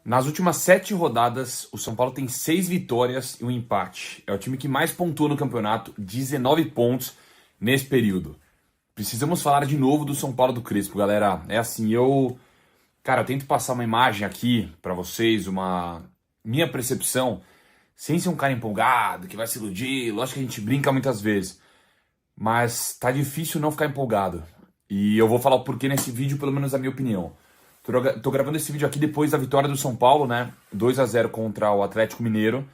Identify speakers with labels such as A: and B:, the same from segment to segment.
A: Nas últimas 7 rodadas, o São Paulo tem 6 vitórias e um empate. É o time que mais pontua no campeonato, 19 pontos nesse período. Precisamos falar de novo do São Paulo do Crespo, galera. É assim, eu tento passar uma imagem aqui pra vocês, uma minha percepção, sem ser um cara empolgado, que vai se iludir. Lógico que a gente brinca muitas vezes, mas tá difícil não ficar empolgado. E eu vou falar o porquê nesse vídeo, pelo menos a minha opinião. Tô gravando esse vídeo aqui depois da vitória do São Paulo, né? 2-0 contra o Atlético Mineiro,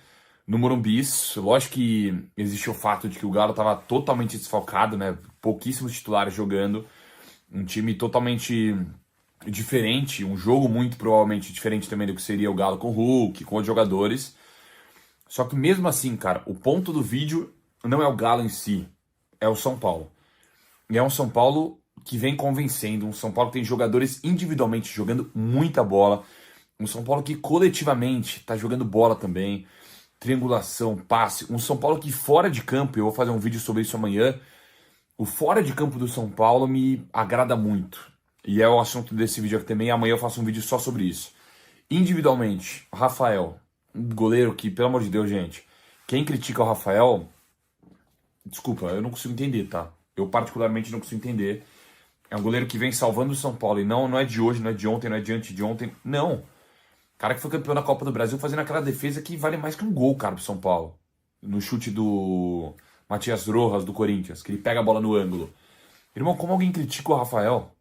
A: no Morumbi. Lógico que existe o fato de que o Galo estava totalmente desfalcado, né? Pouquíssimos titulares jogando. Um time totalmente diferente, um jogo muito provavelmente diferente também do que seria o Galo com o Hulk, com os jogadores. Só que mesmo assim, cara, o ponto do vídeo não é o Galo em si, é o São Paulo. E é um São Paulo que vem convencendo, um São Paulo que tem jogadores individualmente jogando muita bola, um São Paulo que coletivamente está jogando bola também, triangulação, passe, um São Paulo que fora de campo, eu vou fazer um vídeo sobre isso amanhã, o fora de campo do São Paulo me agrada muito, e é o assunto desse vídeo aqui também, amanhã eu faço um vídeo só sobre isso. Individualmente, o Rafael, um goleiro que, pelo amor de Deus, gente, quem critica o Rafael, desculpa, eu não consigo entender, tá? Eu particularmente não consigo entender. É um goleiro que vem salvando o São Paulo. E não é de hoje, não é de ontem, não é de antes de ontem. Não. Cara que foi campeão da Copa do Brasil fazendo aquela defesa que vale mais que um gol, cara, pro São Paulo. No chute do Matias Rojas, do Corinthians, que ele pega a bola no ângulo. Irmão, como alguém critica o Rafael?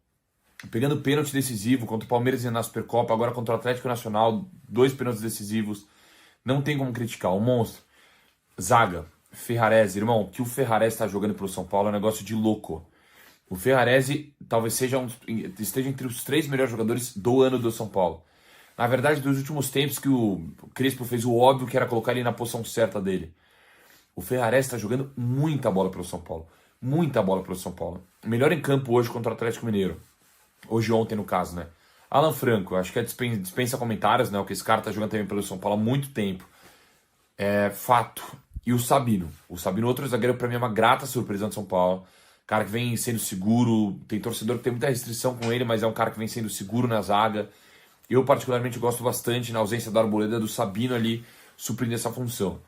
A: Pegando pênalti decisivo contra o Palmeiras na Supercopa, agora contra o Atlético Nacional, 2 pênaltis decisivos. Não tem como criticar. O monstro. Zaga. Ferrarese. Irmão, o que o Ferrarese tá jogando pro São Paulo é um negócio de louco. O Ferrarese talvez esteja entre os 3 melhores jogadores do ano do São Paulo. Na verdade, dos últimos tempos que o Crespo fez o óbvio que era colocar ele na posição certa dele. O Ferrarese está jogando muita bola pelo São Paulo. Muita bola pelo São Paulo. Melhor em campo hoje contra o Atlético Mineiro. Hoje ontem, no caso, né? Alan Franco, acho que dispensa comentários, né? O que esse cara tá jogando também pelo São Paulo há muito tempo. É fato. E o Sabino. O Sabino, outro zagueiro, pra mim é uma grata surpresa no São Paulo. Cara que vem sendo seguro, tem torcedor que tem muita restrição com ele, mas é um cara que vem sendo seguro na zaga. Eu particularmente gosto bastante, na ausência da Arboleda, do Sabino ali, suprindo essa função.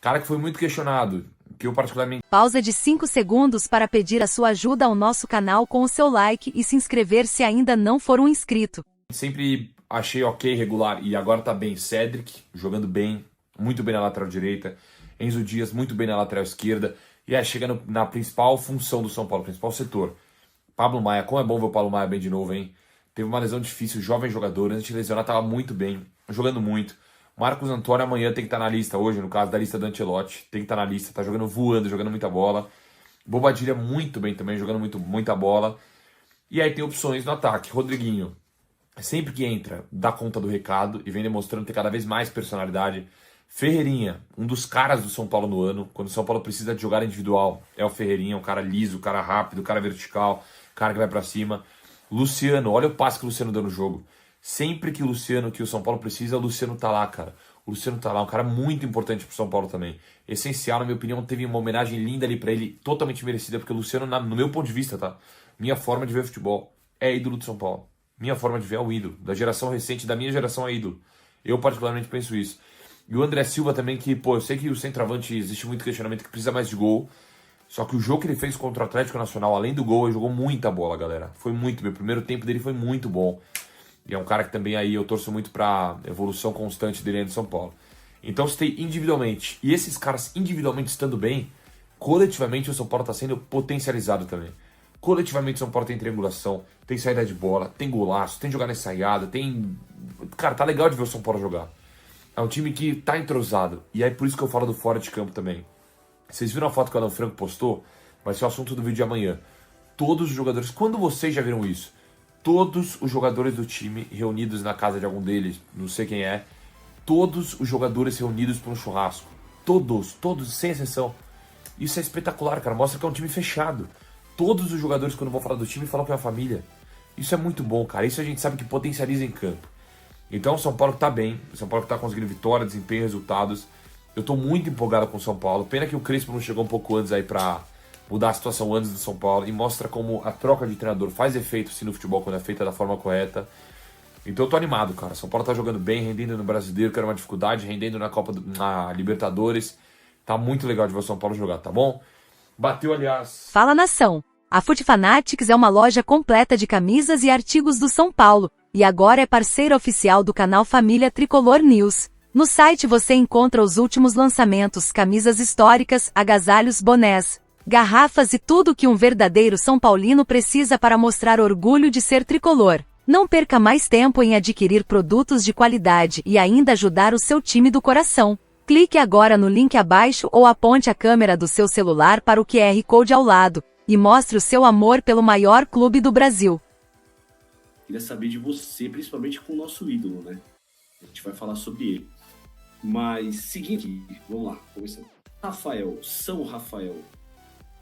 A: Cara que foi muito questionado, que eu particularmente...
B: Pausa de 5 segundos para pedir a sua ajuda ao nosso canal com o seu like e se inscrever se ainda não for um inscrito.
A: Sempre achei ok, regular, e agora tá bem. Cedric, jogando bem, muito bem na lateral direita. Enzo Dias, muito bem na lateral esquerda. E aí chega na principal função do São Paulo, principal setor. Pablo Maia, como é bom ver o Pablo Maia bem de novo, hein? Teve uma lesão difícil, jovem jogador, antes de lesionar estava muito bem, jogando muito. Marcos Antônio amanhã tem que estar na lista hoje, no caso da lista do Ancelotti, tem que estar na lista, tá jogando voando, jogando muita bola. Bobadilha muito bem também, jogando muita bola. E aí tem opções no ataque. Rodriguinho, sempre que entra, dá conta do recado e vem demonstrando ter cada vez mais personalidade. Ferreirinha, um dos caras do São Paulo no ano, quando o São Paulo precisa de jogar individual, é o Ferreirinha, um cara liso, um cara rápido, um cara vertical, um cara que vai pra cima. Luciano, olha o passe que o Luciano deu no jogo. Sempre que o São Paulo precisa, o Luciano tá lá, cara. O Luciano tá lá, um cara muito importante pro São Paulo também. Essencial, na minha opinião, teve uma homenagem linda ali pra ele, totalmente merecida, porque o Luciano, no meu ponto de vista, tá? Minha forma de ver futebol é ídolo do São Paulo. Minha forma de ver é o ídolo. Da geração recente, da minha geração é ídolo. Eu particularmente penso isso. E o André Silva também, que, eu sei que o centroavante existe muito questionamento que precisa mais de gol. Só que o jogo que ele fez contra o Atlético Nacional, além do gol, ele jogou muita bola, galera. Foi muito bem. O primeiro tempo dele foi muito bom. E é um cara que também aí eu torço muito pra evolução constante dele aí no São Paulo. Então, se tem individualmente, e esses caras individualmente estando bem, coletivamente o São Paulo tá sendo potencializado também. Coletivamente o São Paulo tem triangulação, tem saída de bola, tem golaço, tem jogada ensaiada, tem... Cara, tá legal de ver o São Paulo jogar. É um time que tá entrosado. E é por isso que eu falo do fora de campo também. Vocês viram a foto que o Alan Franco postou? Vai ser o assunto do vídeo de amanhã. Todos os jogadores... Quando vocês já viram isso? Todos os jogadores do time reunidos na casa de algum deles, não sei quem é. Todos os jogadores reunidos para um churrasco. Todos, sem exceção. Isso é espetacular, cara. Mostra que é um time fechado. Todos os jogadores, quando vão falar do time, falam que é uma família. Isso é muito bom, cara. Isso a gente sabe que potencializa em campo. Então o São Paulo tá bem, o São Paulo tá conseguindo vitória, desempenho, resultados. Eu tô muito empolgado com o São Paulo. Pena que o Crespo não chegou um pouco antes aí pra mudar a situação antes do São Paulo. E mostra como a troca de treinador faz efeito sim no futebol quando é feita da forma correta. Então eu tô animado, cara. São Paulo tá jogando bem, rendendo no Brasileiro, que era uma dificuldade, rendendo na Libertadores. Tá muito legal de ver o São Paulo jogar, tá bom? Bateu, aliás.
B: Fala nação! A Foot Fanatics é uma loja completa de camisas e artigos do São Paulo, e agora é parceira oficial do canal Família Tricolor News. No site você encontra os últimos lançamentos, camisas históricas, agasalhos, bonés, garrafas e tudo que um verdadeiro São Paulino precisa para mostrar orgulho de ser tricolor. Não perca mais tempo em adquirir produtos de qualidade e ainda ajudar o seu time do coração. Clique agora no link abaixo ou aponte a câmera do seu celular para o QR Code ao lado e mostre o seu amor pelo maior clube do Brasil.
C: Queria saber de você, principalmente com o nosso ídolo, né? A gente vai falar sobre ele. Mas, seguinte, vamos lá, começando. Rafael, São Rafael,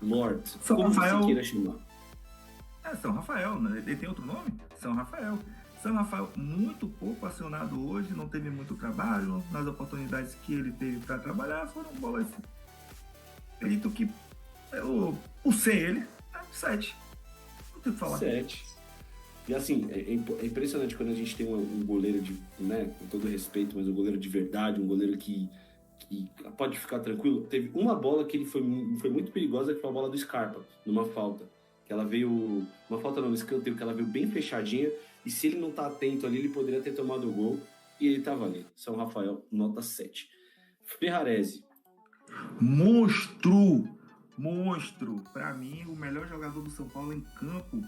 C: Lord,
D: São
C: como
D: Rafael...
C: você queira chamar.
D: São Rafael, né? Ele tem outro nome? São Rafael. São Rafael, muito pouco acionado hoje, não teve muito trabalho, nas oportunidades que ele teve para trabalhar foram bolas. Acredito que o C ele, 7. Não tem o que falar.
C: 7. E assim, é impressionante quando a gente tem um goleiro de, né, com todo respeito, mas um goleiro de verdade, um goleiro que pode ficar tranquilo. Teve uma bola que ele foi muito perigosa, que foi a bola do Scarpa, numa falta. Que ela veio, uma falta no escanteio, que ela veio bem fechadinha, e se ele não tá atento ali, ele poderia ter tomado o gol, e ele tava ali. São Rafael, nota 7. Ferrarese.
D: Monstro! Para mim, o melhor jogador do São Paulo em campo.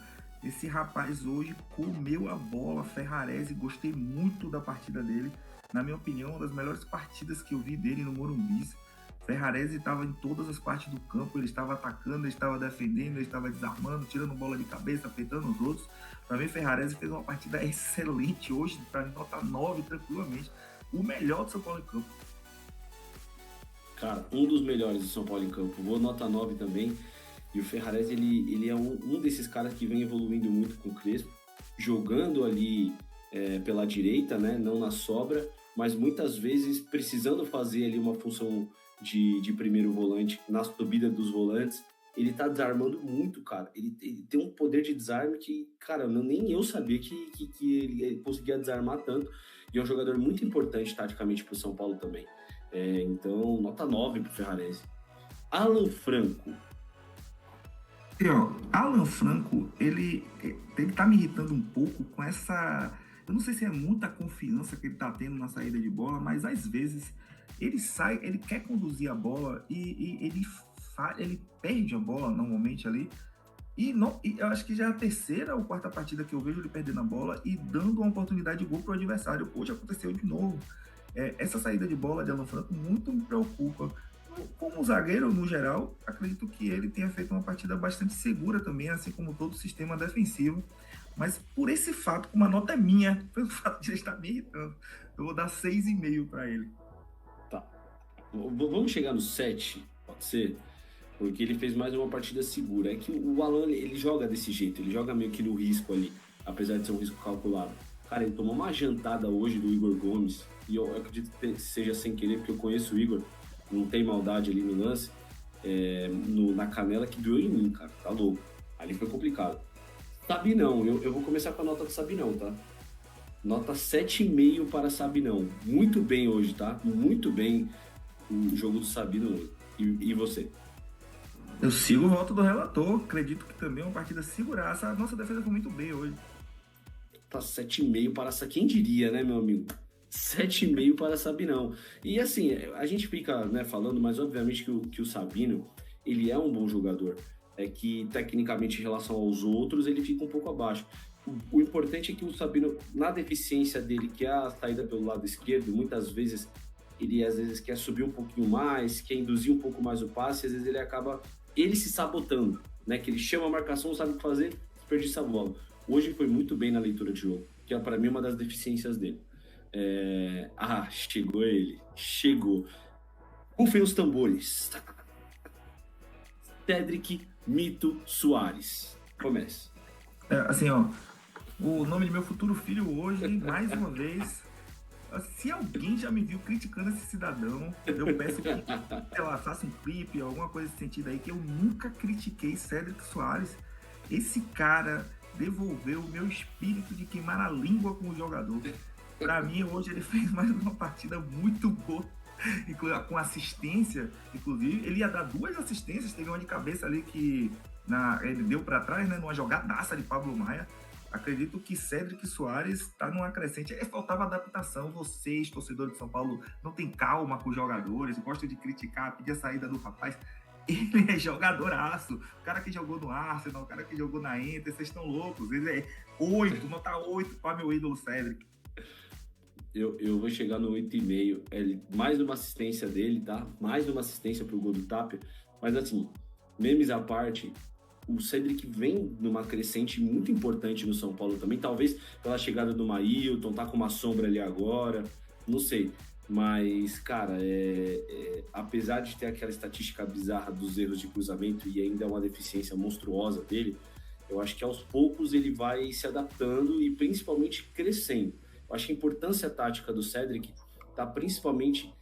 D: Esse rapaz hoje comeu a bola. Ferrarese, gostei muito da partida dele. Na minha opinião, uma das melhores partidas que eu vi dele no Morumbi. Ferrarese estava em todas as partes do campo, ele estava atacando, ele estava defendendo, ele estava desarmando, tirando bola de cabeça, apertando os outros. Para mim, Ferrarese fez uma partida excelente hoje, para mim, nota 9 tranquilamente. O melhor do São Paulo em campo.
C: Cara, um dos melhores do São Paulo em campo. Vou nota 9 também. E o Ferrarese, ele é um desses caras que vem evoluindo muito com o Crespo, jogando ali pela direita, né? Não na sobra, mas muitas vezes precisando fazer ali uma função de primeiro volante na subida dos volantes. Ele tá desarmando muito, cara. Ele tem um poder de desarme que, cara, nem eu sabia que ele conseguia desarmar tanto. E é um jogador muito importante taticamente pro São Paulo também. Então, nota 9 pro Ferrarese. Alan Franco.
D: Alan Franco, ele tá me irritando um pouco com essa... Eu não sei se é muita confiança que ele tá tendo na saída de bola, mas às vezes ele sai, ele quer conduzir a bola e ele perde a bola normalmente ali. E eu acho que já é a terceira ou quarta partida que eu vejo ele perdendo a bola e dando uma oportunidade de gol pro adversário. Hoje aconteceu de novo. Essa saída de bola de Alan Franco muito me preocupa. Como zagueiro, no geral, acredito que ele tenha feito uma partida bastante segura também, assim como todo o sistema defensivo. Mas por esse fato, como a nota é minha, pelo fato de ele estar me irritando, eu vou dar 6,5 para ele.
C: Tá. Vamos chegar no 7, pode ser? Porque ele fez mais uma partida segura. É que o Alan, ele joga desse jeito, ele joga meio que no risco ali, apesar de ser um risco calculado. Cara, ele tomou uma jantada hoje do Igor Gomes, e eu acredito que seja sem querer, porque eu conheço o Igor, não tem maldade ali no lance, na canela, que doeu em mim, cara, tá louco. Ali foi complicado. Sabinão, eu vou começar com a nota do Sabinão, tá? Nota 7,5 para Sabinão. Muito bem hoje, tá? Muito bem o jogo do Sabino hoje. E você?
D: Eu sigo o voto do relator, acredito que também é uma partida seguraça. A nossa defesa foi muito bem hoje.
C: Tá 7,5 para quem diria, né, meu amigo? 7,5 para Sabinão. E assim, a gente fica, né, falando, mas obviamente que o Sabino, ele é um bom jogador. É que tecnicamente em relação aos outros, ele fica um pouco abaixo. O importante é que o Sabino, na deficiência dele, que é a saída pelo lado esquerdo, muitas vezes ele às vezes quer subir um pouquinho mais, quer induzir um pouco mais o passe, às vezes ele acaba se sabotando, né? Que ele chama a marcação, não sabe o que fazer, desperdiça a bola. Hoje foi muito bem na leitura de jogo, que é para mim uma das deficiências dele. Chegou ele. Chegou. Rufem os tambores. Cédric Mito Soares. Comece.
D: O nome de meu futuro filho hoje, mais uma vez. Se alguém já me viu criticando esse cidadão, eu peço que, sei lá, faça um clipe, alguma coisa nesse sentido aí, que eu nunca critiquei Cédric Soares. Esse cara devolveu o meu espírito de queimar a língua com o jogador. Para mim, hoje ele fez mais uma partida muito boa, com assistência, inclusive. Ele ia dar 2 assistências, teve uma de cabeça ali que ele deu para trás, né, numa jogadaça de Pablo Maia. Acredito que Cédric Soares está numa crescente. Faltava adaptação. Vocês, torcedores de São Paulo, não tem calma com os jogadores, gostam de criticar, pedir a saída do rapaz. Ele é jogadoraço. O cara que jogou no Arsenal, o cara que jogou na Inter, vocês estão loucos. Ele é 8, nota 8 para meu ídolo Cédric.
C: Eu vou chegar no 8,5. Mais uma assistência dele, tá? Mais uma assistência pro gol do Tapia. Mas assim, memes à parte, o Cédric vem numa crescente muito importante no São Paulo também. Talvez pela chegada do Maílton, tá com uma sombra ali agora. Não sei. Mas, cara, apesar de ter aquela estatística bizarra dos erros de cruzamento e ainda uma deficiência monstruosa dele, eu acho que aos poucos ele vai se adaptando e principalmente crescendo. Eu acho que a importância tática do Cédric está principalmente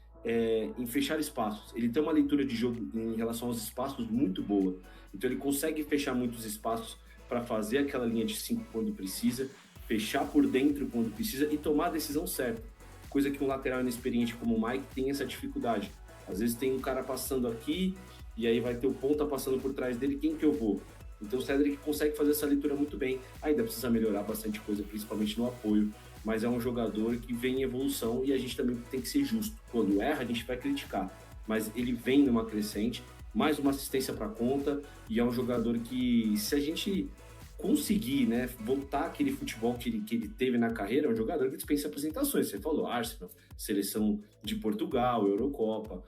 C: em fechar espaços. Ele tem uma leitura de jogo em relação aos espaços muito boa. Então ele consegue fechar muitos espaços para fazer aquela linha de 5 quando precisa, fechar por dentro quando precisa e tomar a decisão certa. Coisa que um lateral inexperiente como o Mike tem essa dificuldade. Às vezes tem um cara passando aqui e aí vai ter o ponta passando por trás dele, quem que eu vou? Então o Cédric consegue fazer essa leitura muito bem. Ainda precisa melhorar bastante coisa, principalmente no apoio. Mas é um jogador que vem em evolução e a gente também tem que ser justo. Quando erra, a gente vai criticar. Mas ele vem numa crescente, mais uma assistência para conta, e é um jogador que, se a gente conseguir, né, voltar aquele futebol que ele teve na carreira, é um jogador que dispensa apresentações. Você falou Arsenal, seleção de Portugal, Eurocopa,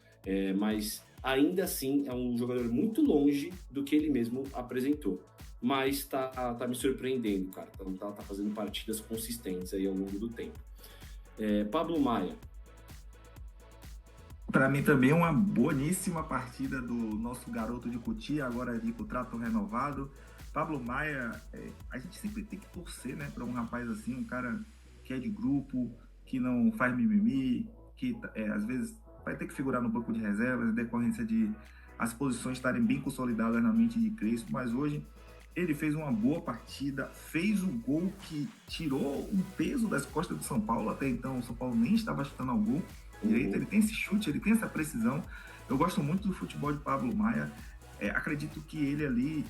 C: mas ainda assim é um jogador muito longe do que ele mesmo apresentou. Mas tá me surpreendendo, cara. Tá fazendo partidas consistentes aí ao longo do tempo. Pablo Maia.
D: Para mim também é uma boníssima partida do nosso garoto de Cotia, agora de contrato renovado. Pablo Maia, a gente sempre tem que torcer, né, para um rapaz assim, um cara que é de grupo, que não faz mimimi, que às vezes vai ter que figurar no banco de reservas, em decorrência de as posições estarem bem consolidadas na mente de Crespo, mas hoje ele fez uma boa partida, fez o gol que tirou o peso das costas do São Paulo. Até então o São Paulo nem estava chutando ao gol direito, ele tem esse chute, ele tem essa precisão. Eu gosto muito do futebol de Pablo Maia. Acredito que ele ali,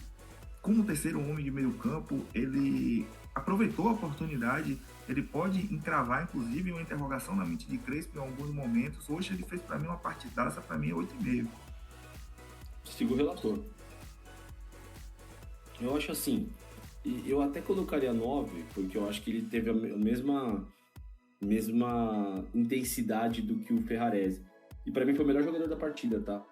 D: como terceiro homem de meio campo, ele aproveitou a oportunidade. Ele pode encravar, inclusive, uma interrogação na mente de Crespo em alguns momentos. Hoje ele fez para mim uma partidaça, para mim é 8,5.
C: Sigo o relator. Eu acho assim, eu até colocaria 9, porque eu acho que ele teve a mesma intensidade do que o Ferrarese. E para mim foi o melhor jogador da partida, tá?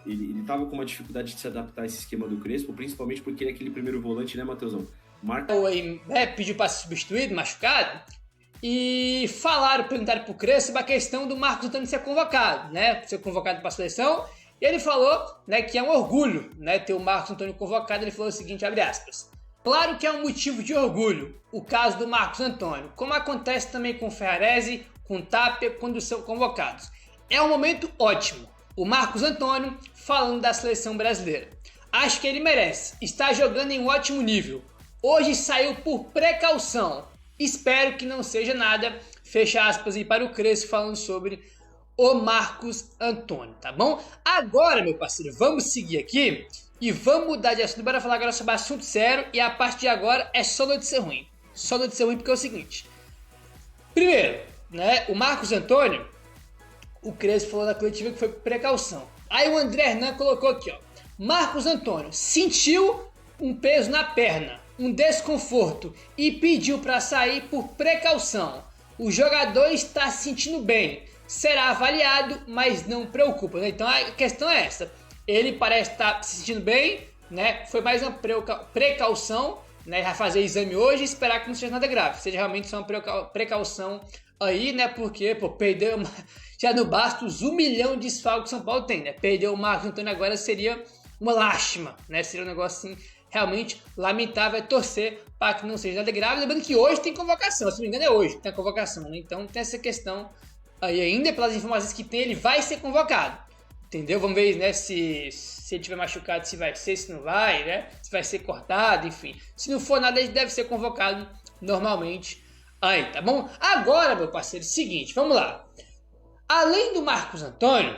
C: Ele tava com uma dificuldade de se adaptar a esse esquema do Crespo, principalmente porque ele é aquele primeiro volante, né, Matheusão?
E: Pediu para ser substituído, machucado, e perguntaram pro Crespo sobre a questão do Marcos Antônio ser convocado, né? Ser convocado para a seleção. E ele falou, né, que é um orgulho, né, ter o Marcos Antônio convocado. Ele falou o seguinte, abre aspas: claro que é um motivo de orgulho o caso do Marcos Antônio, como acontece também com o Ferrarese, com o Tapia, quando são convocados. É um momento ótimo. O Marcos Antônio falando da seleção brasileira. Acho que ele merece. Está jogando em um ótimo nível. Hoje saiu por precaução. Espero que não seja nada. Fecha aspas aí para o Crespo falando sobre o Marcos Antônio, tá bom? Agora, meu parceiro, vamos seguir aqui e vamos mudar de assunto. Bora falar agora sobre assunto sério, e a partir de agora é só notícia ruim. Só notícia ruim porque é o seguinte. Primeiro, né, o Marcos Antônio, o Crespo falou na coletiva que foi precaução. Aí o André Hernan colocou aqui, ó: Marcos Antônio sentiu um peso na perna, um desconforto e pediu para sair por precaução. O jogador está se sentindo bem. Será avaliado, mas não preocupa, né? Então a questão é essa. Ele parece estar se sentindo bem, né? Foi mais uma precaução, né? Vai fazer exame hoje e esperar que não seja nada grave. Seja realmente só uma precaução aí, né? Porque, perdeu já não basta os 1 milhão de desfalques que São Paulo tem, né? Perder o Marcos Antônio agora seria uma lástima, né? Seria um negócio assim realmente lamentável. Torcer para que não seja nada grave. Lembrando que hoje tem convocação, se não me engano é hoje que tem a convocação, né? Então tem essa questão aí ainda, pelas informações que tem, ele vai ser convocado. entendeu? Vamos ver, né, se ele tiver machucado, se vai ser, se não vai, né? Se vai ser cortado, enfim. Se não for nada, ele deve ser convocado normalmente aí, tá bom? Agora, meu parceiro, seguinte, vamos lá. Além do Marcos Antônio,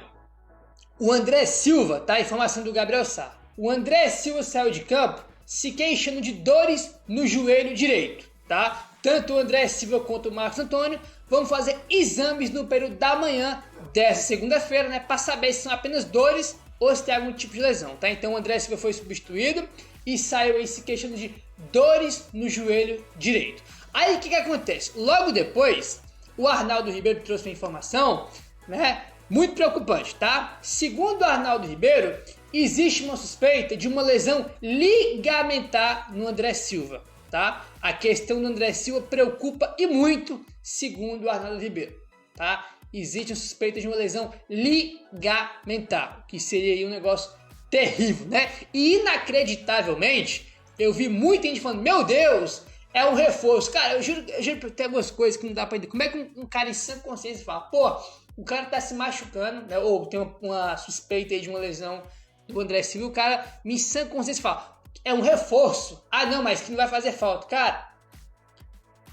E: o André Silva, tá? Informação do Gabriel Sá. O André Silva saiu de campo se queixando de dores no joelho direito, tá? Tanto o André Silva quanto o Marcos Antônio vão fazer exames no período da manhã dessa segunda-feira, né? Para saber se são apenas dores ou se tem algum tipo de lesão, tá? Então o André Silva foi substituído e saiu aí se queixando de dores no joelho direito. Aí o que acontece? Logo depois, o Arnaldo Ribeiro trouxe uma informação, né? Muito preocupante, tá? Segundo o Arnaldo Ribeiro, existe uma suspeita de uma lesão ligamentar no André Silva, tá? A questão do André Silva preocupa e muito, segundo o Arnaldo Ribeiro, tá? Existe uma suspeita de uma lesão ligamentar, que seria aí um negócio terrível, né? E inacreditavelmente, eu vi muita gente falando, meu Deus, é um reforço. Cara, eu juro que tem algumas coisas que não dá pra entender. Como é que um cara em sã consciência fala, pô, o cara tá se machucando, né? Ou tem uma suspeita aí de uma lesão do André Silva, o cara em sã consciência fala, é um reforço. Ah, não, mas que não vai fazer falta. Cara,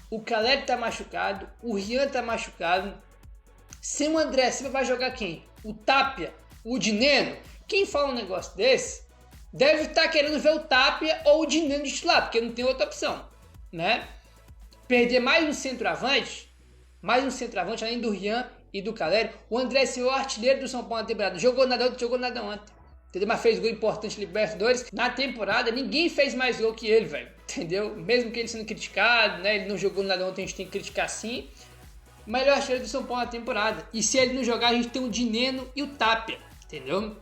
E: o Caleri tá machucado, o Rian tá machucado. Sem o André Silva vai jogar quem? O Tapia, o Dineno. Quem fala um negócio desse deve estar querendo ver o Tapia ou o Dineno de titular, porque não tem outra opção, né? Perder mais um centroavante além do Rian e do Caleri. O André Silva, o artilheiro do São Paulo na temporada, jogou nada ontem, entendeu? Mas fez gol importante Libertadores. Na temporada, ninguém fez mais gol que ele, velho, entendeu? Mesmo que ele sendo criticado, né? Ele não jogou nada ontem, a gente tem que criticar sim. Melhor artilheiro do São Paulo na temporada. E se ele não jogar, a gente tem o Dineno e o Tapia, entendeu?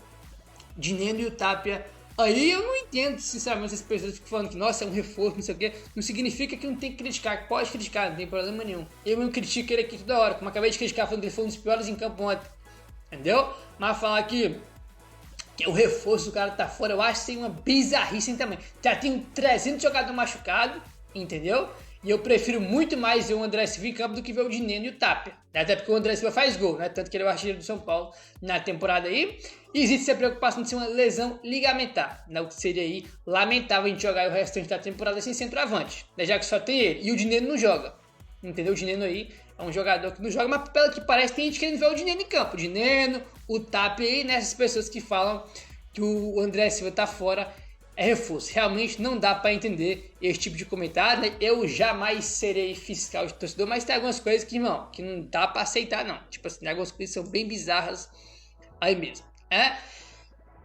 E: Dineno e o Tapia. Aí eu não entendo, sinceramente, essas pessoas ficam falando que, nossa, é um reforço, não sei o quê. Não significa que não tem que criticar, que pode criticar, não tem problema nenhum. Eu mesmo critico ele aqui toda hora, como acabei de criticar, falando que ele foi um dos piores em campo ontem, entendeu? Mas falar que o reforço do cara tá fora, eu acho que tem uma bizarrice também. Já tem 300 jogadores machucados, entendeu? E eu prefiro muito mais ver o André Silva em campo do que ver o Dineno e o Tapia. Até porque o André Silva faz gol, né? Tanto que ele é o artilheiro do São Paulo na temporada aí. E existe essa preocupação de ser uma lesão ligamentar, né? O que seria aí lamentável a gente jogar o restante da temporada sem centroavante, né? Já que só tem ele. E o Dineno não joga, entendeu? O Dineno aí é um jogador que não joga, mas pelo que parece tem gente querendo ver o Dineno em campo. O Dineno, o Tapia aí, né? Essas pessoas que falam que o André Silva tá fora é reforço. Realmente não dá para entender esse tipo de comentário, né? Eu jamais serei fiscal de torcedor, mas tem algumas coisas que, irmão, que não dá para aceitar, não. Tipo assim, algumas coisas são bem bizarras aí mesmo, né?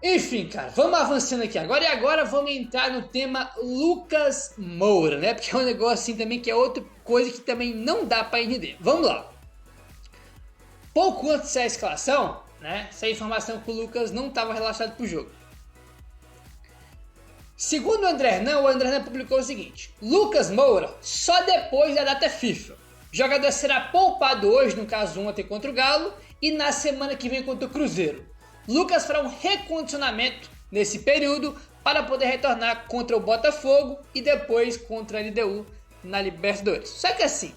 E: Enfim, cara, vamos avançando aqui agora. E agora vamos entrar no tema Lucas Moura, né? Porque é um negócio assim também que é outra coisa que também não dá para entender. Vamos lá. Pouco antes dessa escalação, né? Essa informação que o Lucas não estava relacionado pro jogo. Segundo o André Hernan publicou o seguinte: Lucas Moura só depois da data FIFA. O jogador será poupado hoje, no caso ontem contra o Galo, e na semana que vem contra o Cruzeiro. Lucas fará um recondicionamento nesse período para poder retornar contra o Botafogo e depois contra a LDU na Libertadores. Só que assim,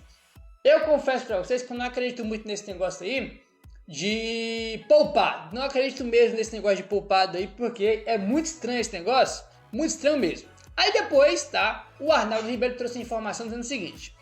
E: eu confesso para vocês que eu não acredito muito nesse negócio aí de poupado. Não acredito mesmo nesse negócio de poupado aí, porque é muito estranho esse negócio. Muito estranho mesmo. Aí depois, tá? O Arnaldo Ribeiro trouxe a informação dizendo o seguinte: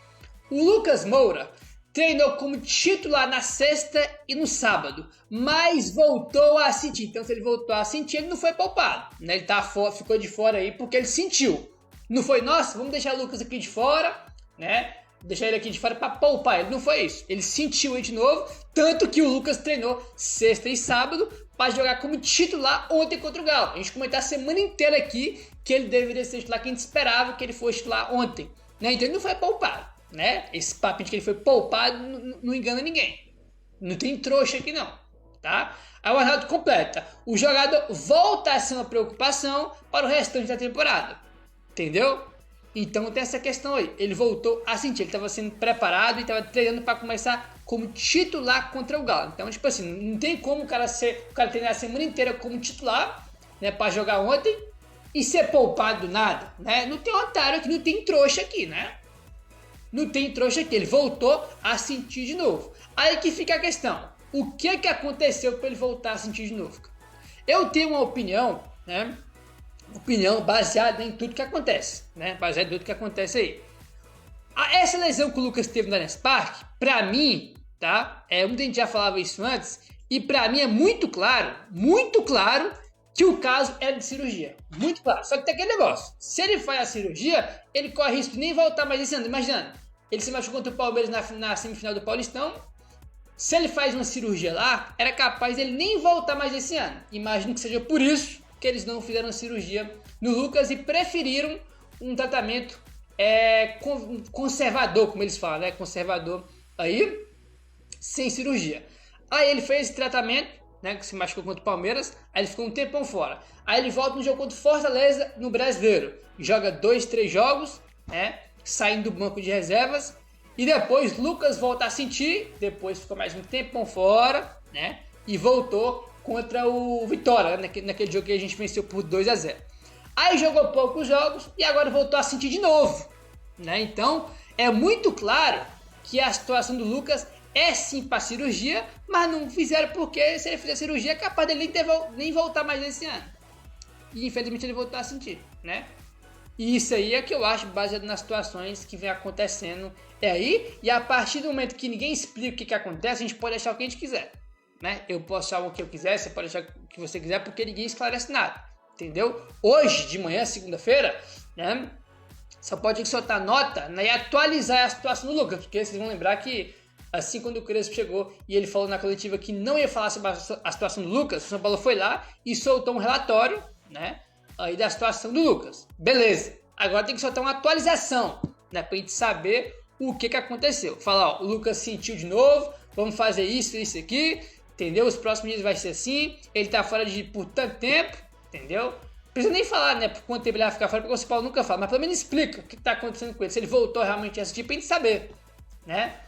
E: o Lucas Moura treinou como titular na sexta e no sábado, mas voltou a sentir. Então, se ele voltou a sentir, ele não foi poupado, né? Ele ficou de fora aí porque ele sentiu. Não foi, nossa, vamos deixar o Lucas aqui de fora, né? Deixar ele aqui de fora para poupar ele. Não foi isso. Ele sentiu aí de novo, tanto que o Lucas treinou sexta e sábado para jogar como titular ontem contra o Galo. A gente comentou a semana inteira aqui que ele deveria ser titular, que a gente esperava que ele fosse titular ontem, né? Então ele não foi poupado, né? Esse papo de que ele foi poupado não engana ninguém. Não tem trouxa aqui não, tá? Aí o Arnaldo completa: o jogador volta a ser uma preocupação para o restante da temporada, entendeu? Então tem essa questão aí. Ele voltou a sentir, ele estava sendo preparado e estava treinando para começar como titular contra o Galo. Então, tipo assim, não tem como o cara treinar a semana inteira como titular, né, para jogar ontem e ser poupado do nada, né? Não tem otário aqui, não tem trouxa aqui, né? Não tem trouxa aqui. Ele voltou a sentir de novo. Aí que fica a questão: o que aconteceu para ele voltar a sentir de novo? Eu tenho uma opinião, né? Opinião baseada em tudo que acontece, né? Baseada em tudo que acontece aí. Essa lesão que o Lucas teve no Allianz Parque, pra mim, tá? Muita gente já falava isso antes, e pra mim é muito claro que o caso era de cirurgia. Muito claro. Só que tem aquele negócio. Se ele faz a cirurgia, ele corre risco de nem voltar mais esse ano. Imaginando, ele se machucou contra o Palmeiras na semifinal do Paulistão. Se ele faz uma cirurgia lá, era capaz dele nem voltar mais esse ano. Imagino que seja por isso que eles não fizeram cirurgia no Lucas e preferiram um tratamento conservador, como eles falam, né? Conservador aí, sem cirurgia. Aí ele fez esse tratamento, né? Que se machucou contra o Palmeiras, aí ele ficou um tempão fora. Aí ele volta no jogo contra o Fortaleza no Brasileiro. Joga 2, 3 jogos, né? Saindo do banco de reservas. E depois Lucas volta a sentir, depois ficou mais um tempão fora, né? E voltou contra o Vitória, né? Naquele jogo que a gente venceu por 2-0. Aí jogou poucos jogos e agora voltou a sentir de novo, né? Então é muito claro que a situação do Lucas é sim para cirurgia, mas não fizeram porque se ele fizer cirurgia é capaz dele nem voltar mais esse ano. E infelizmente ele voltou a sentir, né? E isso aí é que eu acho baseado nas situações que vem acontecendo aí. E a partir do momento que ninguém explica o que acontece, a gente pode achar o que a gente quiser, né? Eu posso achar o que eu quiser, você pode achar o que você quiser, porque ninguém esclarece nada, entendeu? Hoje de manhã, segunda-feira, né? Só pode soltar nota, né, e atualizar a situação do Lucas, porque vocês vão lembrar que assim quando o Crespo chegou e ele falou na coletiva que não ia falar sobre a situação do Lucas, o São Paulo foi lá e soltou um relatório, né, aí da situação do Lucas. Beleza, agora tem que soltar uma atualização, né, pra gente saber o que aconteceu. Falar, ó, o Lucas sentiu de novo, vamos fazer isso aqui, entendeu? Os próximos dias vai ser assim, ele tá fora por tanto tempo, entendeu? Não precisa nem falar, né, por quanto tempo ele vai ficar fora, porque o São Paulo nunca fala, mas pelo menos explica o que tá acontecendo com ele, se ele voltou realmente a assistir, pra gente saber, né?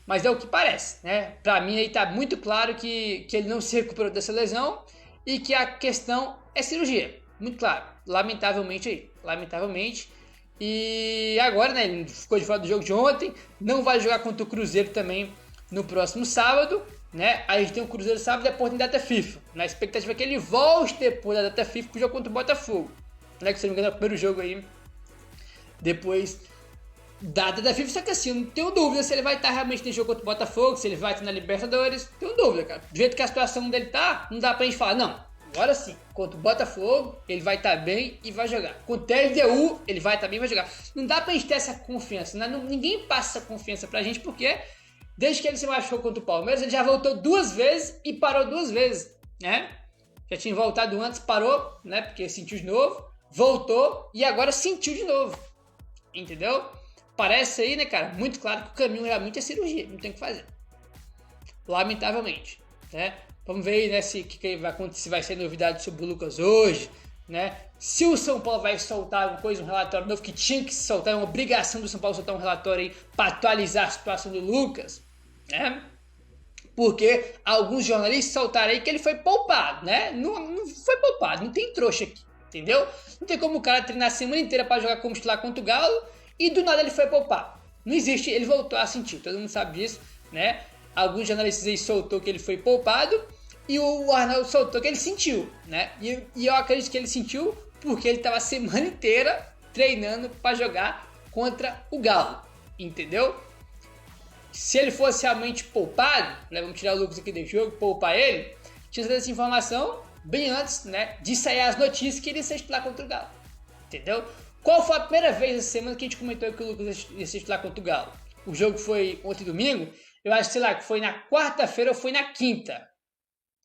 E: Mas é o que parece, né? Pra mim aí tá muito claro que ele não se recuperou dessa lesão e que a questão é cirurgia. Muito claro. Lamentavelmente aí. Lamentavelmente. E agora, né? Ele ficou de fora do jogo de ontem. Não vai jogar contra o Cruzeiro também no próximo sábado, né? Aí a gente tem o Cruzeiro sábado e depois tem data FIFA. Na expectativa é que ele volte depois da data FIFA pro jogo contra o Botafogo. Né? Que se não me engano é o primeiro jogo aí. Depois da FIFA, só que assim, eu não tenho dúvida se ele vai estar realmente nesse jogo contra o Botafogo, se ele vai estar na Libertadores, tenho dúvida, cara. Do jeito que a situação dele tá, não dá pra gente falar, não, agora sim, contra o Botafogo, ele vai estar bem e vai jogar. Contra o LDU, ele vai estar bem e vai jogar. Não dá pra gente ter essa confiança, né? Ninguém passa essa confiança pra gente, porque desde que ele se machucou contra o Palmeiras, ele já voltou 2 vezes e parou 2 vezes, né? Já tinha voltado antes, parou, né? Porque sentiu de novo, voltou e agora sentiu de novo, entendeu? Parece aí, né, cara, muito claro que o caminho realmente é cirurgia, não tem o que fazer. Lamentavelmente, né? Vamos ver aí, né, se vai acontecer, se vai ser novidade sobre o Lucas hoje, né? Se o São Paulo vai soltar alguma coisa, um relatório novo que tinha que se soltar, é uma obrigação do São Paulo soltar um relatório aí para atualizar a situação do Lucas, né? Porque alguns jornalistas soltaram aí que ele foi poupado, né? Não foi poupado, não tem trouxa aqui, entendeu? Não tem como o cara treinar a semana inteira para jogar como titular contra o Galo e do nada ele foi poupado. Não existe, ele voltou a sentir, todo mundo sabe disso, né? Alguns jornalistas aí soltou que ele foi poupado e o Arnaldo soltou que ele sentiu, né? E eu acredito que ele sentiu porque ele estava a semana inteira treinando para jogar contra o Galo, entendeu? Se ele fosse realmente poupado, né? Vamos tirar o Lucas aqui do jogo, poupar ele, tinha essa informação bem antes, né? De sair as notícias que ele ia ser titular contra o Galo, entendeu? Qual foi a primeira vez essa semana que a gente comentou que o Lucas ia ser titular contra o Galo? O jogo foi ontem domingo, eu acho, sei lá, que foi na quarta-feira ou foi na quinta.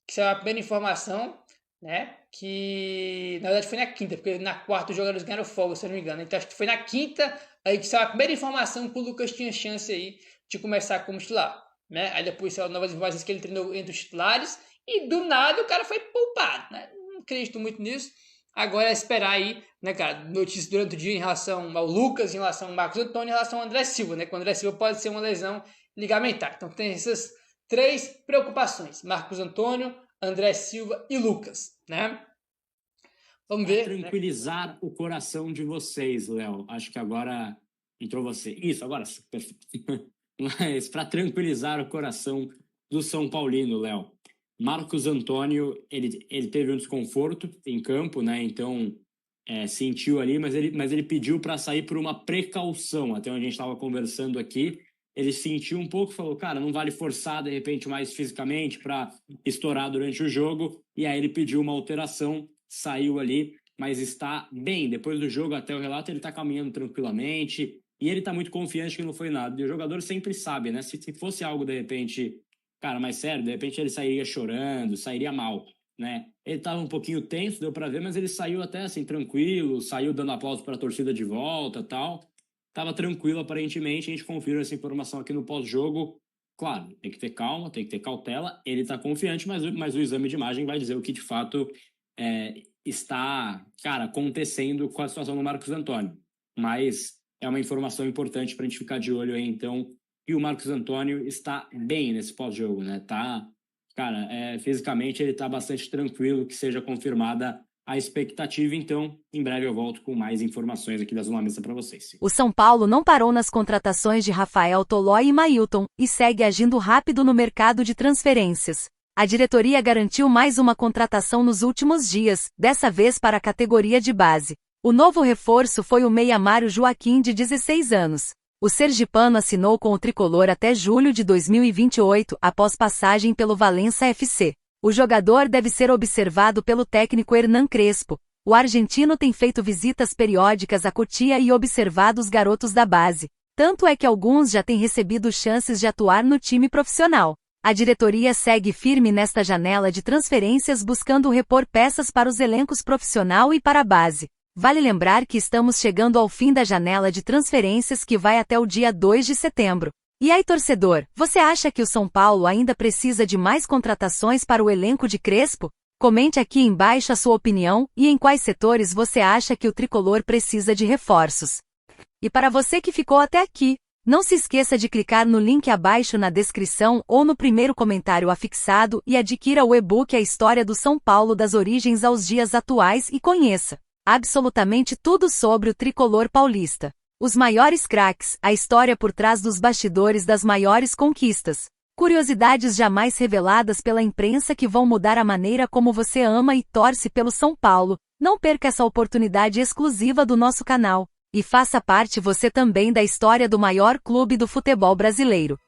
E: Que saiu a primeira informação, né? Que na verdade foi na quinta, porque na quarta os jogadores ganharam folga, se eu não me engano. Então acho que foi na quinta aí que saiu a primeira informação que o Lucas tinha chance aí de começar como titular, né? Aí depois saiu novas informações que ele treinou entre os titulares e do nada o cara foi poupado, né? Não acredito muito nisso. Agora é esperar aí, né, cara, notícias durante o dia em relação ao Lucas, em relação ao Marcos Antônio, em relação ao André Silva, né? Que o André Silva pode ser uma lesão ligamentar. Então tem essas 3 preocupações: Marcos Antônio, André Silva e Lucas, né? Vamos ver.
F: Tranquilizar, né, o coração de vocês, Léo. Acho que agora entrou você. Isso, agora sim, perfeito. Mas para tranquilizar o coração do São Paulino, Léo, Marcos Antônio, ele teve um desconforto em campo, né? Então, sentiu ali, mas ele pediu para sair por uma precaução. Até onde a gente estava conversando aqui, ele sentiu um pouco, falou, cara, não vale forçar de repente mais fisicamente para estourar durante o jogo. E aí ele pediu uma alteração, saiu ali, mas está bem. Depois do jogo, até o relato, ele está caminhando tranquilamente e ele está muito confiante que não foi nada. E o jogador sempre sabe, né? Se fosse algo de repente, cara, mais sério, de repente ele sairia chorando, sairia mal, né? Ele estava um pouquinho tenso, deu para ver, mas ele saiu até assim tranquilo, saiu dando aplauso para a torcida de volta, tal. Tava tranquilo aparentemente, a gente confirma essa informação aqui no pós-jogo. Claro, tem que ter calma, tem que ter cautela. Ele está confiante, mas o exame de imagem vai dizer o que de fato está, cara, acontecendo com a situação do Marcos Antônio. Mas é uma informação importante para a gente ficar de olho aí, então, que o Marcos Antônio está bem nesse pós-jogo, né? Tá, cara, fisicamente ele está bastante tranquilo que seja confirmada a expectativa. Então, em breve eu volto com mais informações aqui da Zona Mista para vocês.
B: O São Paulo não parou nas contratações de Rafael Tolói e Mailton, e segue agindo rápido no mercado de transferências. A diretoria garantiu mais uma contratação nos últimos dias, dessa vez para a categoria de base. O novo reforço foi o meia Mário Joaquim, de 16 anos. O sergipano assinou com o tricolor até julho de 2028, após passagem pelo Valença FC. O jogador deve ser observado pelo técnico Hernan Crespo. O argentino tem feito visitas periódicas a Cotia e observado os garotos da base. Tanto é que alguns já têm recebido chances de atuar no time profissional. A diretoria segue firme nesta janela de transferências, buscando repor peças para os elencos profissional e para a base. Vale lembrar que estamos chegando ao fim da janela de transferências, que vai até o dia 2 de setembro. E aí, torcedor, você acha que o São Paulo ainda precisa de mais contratações para o elenco de Crespo? Comente aqui embaixo a sua opinião e em quais setores você acha que o tricolor precisa de reforços. E para você que ficou até aqui, não se esqueça de clicar no link abaixo na descrição ou no primeiro comentário afixado e adquira o e-book A História do São Paulo das Origens aos Dias Atuais e conheça absolutamente tudo sobre o tricolor paulista. Os maiores craques, a história por trás dos bastidores das maiores conquistas. Curiosidades jamais reveladas pela imprensa que vão mudar a maneira como você ama e torce pelo São Paulo. Não perca essa oportunidade exclusiva do nosso canal. E faça parte você também da história do maior clube do futebol brasileiro.